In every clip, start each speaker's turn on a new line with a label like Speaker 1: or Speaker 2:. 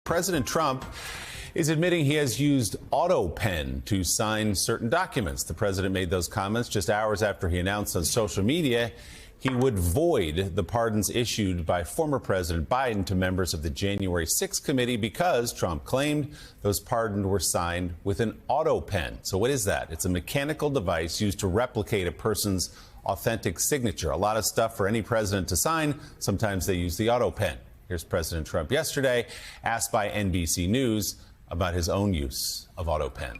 Speaker 1: President Trump is admitting he has used AutoPen to sign certain documents. The president made those comments just hours after he announced on social media he would void the pardons issued by former President Biden to members of the January 6th committee because Trump claimed those pardons were signed with an AutoPen. So what is that? It's a mechanical device used to replicate a person's authentic signature. A lot of stuff for any president to sign. Sometimes they use the AutoPen. Here's President Trump yesterday, asked by NBC News about his own use of AutoPen.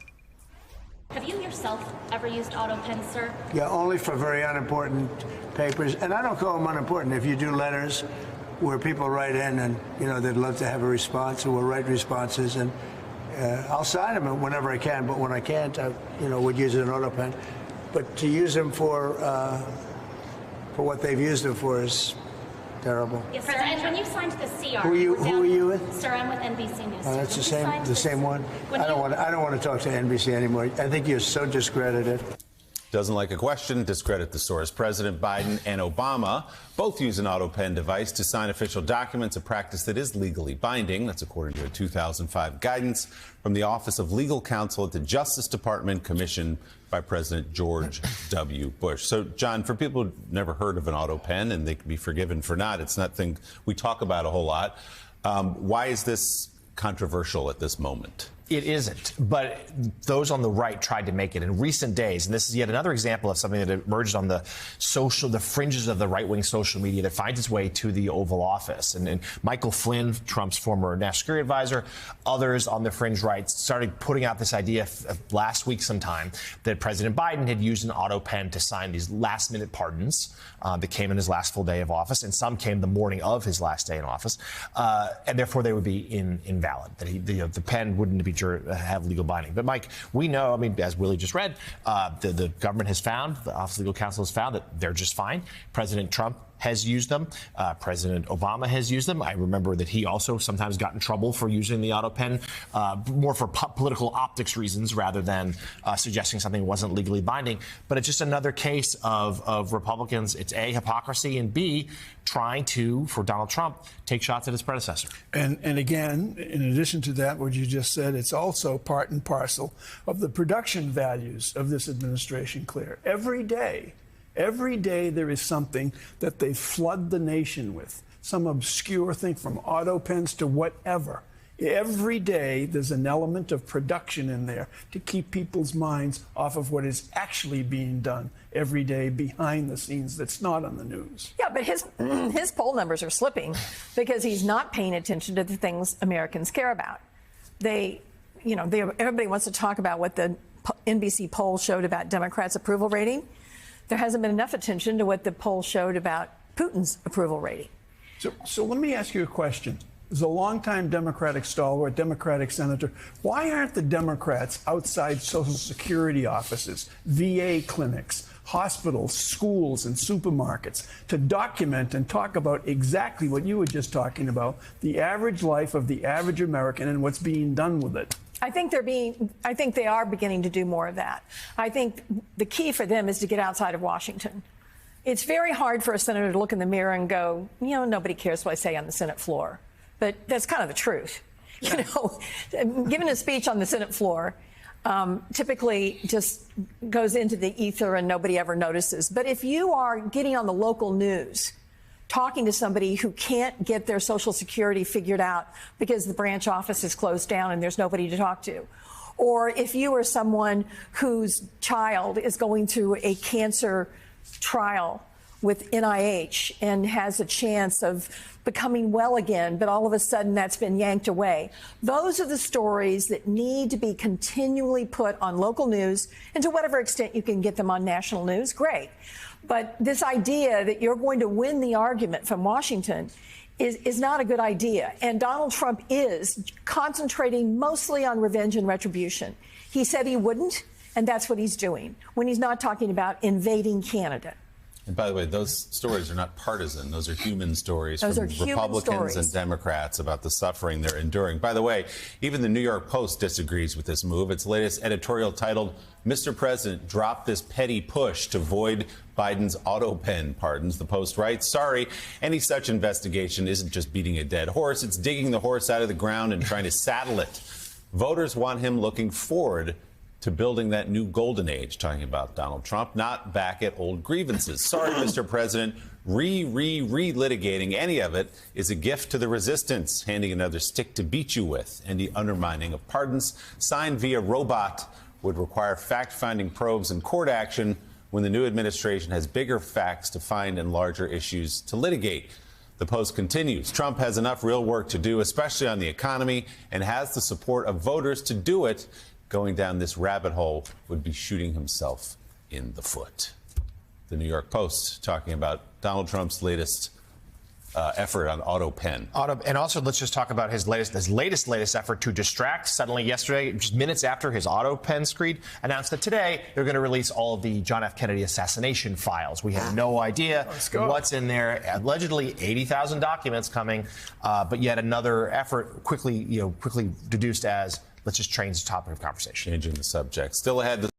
Speaker 2: Have you yourself ever used AutoPen, sir?
Speaker 3: Yeah, only for very unimportant papers. And I don't call them unimportant. If you do letters where people write in and, they'd love to have a response, or we'll write responses, and I'll sign them whenever I can. But when I can't, I, would use an AutoPen. But to use them for what they've used them for is terrible.
Speaker 2: Yes, sir. And when you signed the CR,
Speaker 3: who are you with?
Speaker 2: Sir, I'm with NBC News.
Speaker 3: Oh, that's the same one. I don't want to talk to NBC anymore. I think you're so discredited.
Speaker 1: Doesn't like a question, discredit the source. President Biden and Obama both use an AutoPen device to sign official documents, a practice that is legally binding. That's according to a 2005 guidance from the Office of Legal Counsel at the Justice Department, commissioned by President George W. Bush. So, John, for people who've never heard of an AutoPen, and they can be forgiven for not, it's not thing we talk about a whole lot. Why is this controversial at this moment?
Speaker 4: It isn't, but those on the right tried to make it in recent days. And this is yet another example of something that emerged on the fringes of the right-wing social media that finds its way to the Oval Office. And Michael Flynn, Trump's former national security advisor, others on the fringe right started putting out this idea last week sometime that President Biden had used an AutoPen to sign these last-minute pardons that came in his last full day of office, and some came the morning of his last day in office, and therefore they would be invalid, that the pen wouldn't be have legal binding. But, Mike, we know, as Willie just read, the government has found, the Office of Legal Counsel has found that they're just fine. President Trump has used them. President Obama has used them. I remember that he also sometimes got in trouble for using the AutoPen, more for political optics reasons rather than suggesting something wasn't legally binding. But it's just another case of Republicans. It's A, hypocrisy, and B, trying to, for Donald Trump, take shots at his predecessor.
Speaker 5: And again, in addition to that, what you just said, it's also part and parcel of the production values of this administration, Claire. Every day there is something that they flood the nation with, some obscure thing from AutoPens to whatever. Every day there's an element of production in there to keep people's minds off of what is actually being done every day behind the scenes that's not on the news.
Speaker 6: Yeah, but his poll numbers are slipping because he's not paying attention to the things Americans care about. Everybody wants to talk about what the NBC poll showed about Democrats' approval rating. There hasn't been enough attention to what the poll showed about Putin's approval rating.
Speaker 5: So let me ask you a question. As a longtime Democratic stalwart, Democratic senator, why aren't the Democrats outside Social Security offices, VA clinics, hospitals, schools, and supermarkets to document and talk about exactly what you were just talking about, the average life of the average American and what's being done with it?
Speaker 6: I think they are beginning to do more of that. I think the key for them is to get outside of Washington. It's very hard for a senator to look in the mirror and go, nobody cares what I say on the Senate floor. But that's kind of the truth. Giving a speech on the Senate floor typically just goes into the ether and nobody ever notices. But if you are getting on the local news, talking to somebody who can't get their Social Security figured out because the branch office is closed down and there's nobody to talk to, or if you are someone whose child is going through a cancer trial with NIH and has a chance of becoming well again, but all of a sudden that's been yanked away. Those are the stories that need to be continually put on local news, and to whatever extent you can get them on national news, great. But this idea that you're going to win the argument from Washington is not a good idea. And Donald Trump is concentrating mostly on revenge and retribution. He said he wouldn't, and that's what he's doing when he's not talking about invading Canada.
Speaker 1: And by the way, those stories are not partisan. Those are human stories
Speaker 6: Those
Speaker 1: from
Speaker 6: are human
Speaker 1: Republicans
Speaker 6: stories.
Speaker 1: and Democrats about the suffering they're enduring. By the way, even the New York Post disagrees with this move. Its latest editorial titled, "Mr. President dropped this petty push to void Biden's auto pen pardons." The Post writes, "Sorry, any such investigation isn't just beating a dead horse. It's digging the horse out of the ground and trying to saddle it. Voters want him looking forward to building that new golden age," talking about Donald Trump, "not back at old grievances. Sorry, Mr. President, relitigating any of it is a gift to the resistance, handing another stick to beat you with. And the undermining of pardons signed via robot would require fact-finding probes and court action when the new administration has bigger facts to find and larger issues to litigate." The Post continues, "Trump has enough real work to do, especially on the economy, and has the support of voters to do it. Going down this rabbit hole would be shooting himself in the foot." The New York Post talking about Donald Trump's latest effort on auto pen.
Speaker 4: And also, let's just talk about his latest effort to distract. Suddenly, yesterday, just minutes after his auto pen screed, announced that today they're going to release all of the John F. Kennedy assassination files. We have no idea what's in there. Allegedly, 80,000 documents coming, but yet another effort quickly deduced as, let's just change the topic of conversation.
Speaker 1: Changing the subject. Still ahead.